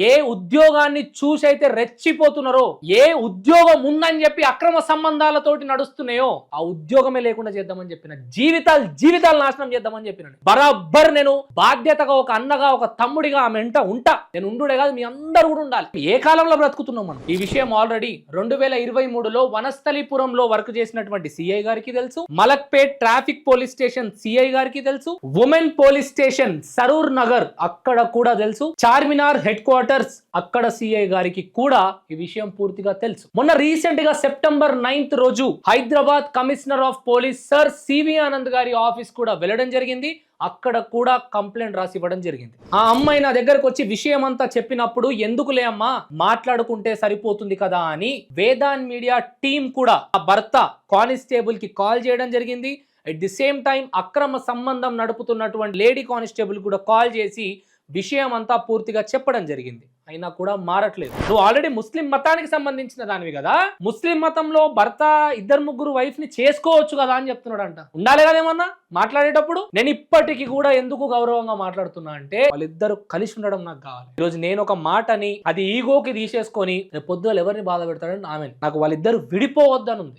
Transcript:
ఏ ఉద్యోగాన్ని చూసైతే రెచ్చిపోతున్నారో, ఏ ఉద్యోగం ఉందని చెప్పి అక్రమ సంబంధాలతోటి నడుస్తున్నాయో ఆ ఉద్యోగమే లేకుండా చేద్దామని చెప్పిన, జీవితాలు నాశనం చేద్దామని చెప్పిన. బరాబర్ నేను బాధ్యతగా ఒక అన్నగా, ఒక తమ్ముడిగా ఆమె వెంట ఉంటా. నేను ఉండుడే కాదు, మీ అందరూ కూడా ఉండాలి. ఏ కాలంలో బ్రతుకుతున్నాం మనం? ఈ విషయం ఆల్రెడీ 2023లో వనస్థలిపురంలో వర్క్ చేసినటువంటి సిఐ గారికి తెలుసు, Malakpet traffic police station CI గారికి తెలుసు, women police station Saroor Nagar అక్కడ కూడా తెలుసు, చార్మినార్ హెడ్ క్వార్టర్స్ అక్కడ సిఐ గారికి కూడా ఈ విషయం పూర్తిగా తెలుసు. మొన్న రీసెంట్ గా సెప్టెంబర్ 9th రోజు Hyderabad commissioner of police sir CV Anand గారి ఆఫీస్ కూడా వెళ్ళడం జరిగింది. అక్కడ కూడా కంప్లైంట్ రాసి ఇవ్వడం జరిగింది. ఆ అమ్మాయి నా దగ్గరకు వచ్చి విషయం అంతా చెప్పినప్పుడు, ఎందుకులే అమ్మా మాట్లాడుకుంటే సరిపోతుంది కదా అని వేదాన్ మీడియా టీం కూడా ఆ భర్త కానిస్టేబుల్ కి కాల్ చేయడం జరిగింది. అట్ ది సేమ్ టైం అక్రమ సంబంధం నడుపుతున్నటువంటి లేడీ కానిస్టేబుల్ కూడా కాల్ చేసి విషయం అంతా పూర్తిగా చెప్పడం జరిగింది. అయినా కూడా మారట్లేదు. నువ్వు ఆల్రెడీ ముస్లిం మతానికి సంబంధించిన దానివి కదా, ముస్లిం మతంలో భర్త 2-3 వైఫ్ ని చేసుకోవచ్చు కదా అని చెప్తున్నాడు అంట. ఉండాలి కదా ఏమన్నా మాట్లాడేటప్పుడు? నేను ఇప్పటికీ కూడా ఎందుకు గౌరవంగా మాట్లాడుతున్నా అంటే, వాళ్ళిద్దరు కలిసి ఉండడం నాకు కావాలి. ఈరోజు నేను ఒక మాటని అది ఈగోకి తీసేసుకొని రేపు పొద్దులు ఎవరిని బాధ పెడతాడని ఆమె, నాకు వాళ్ళిద్దరు విడిపోవద్దని ఉంది.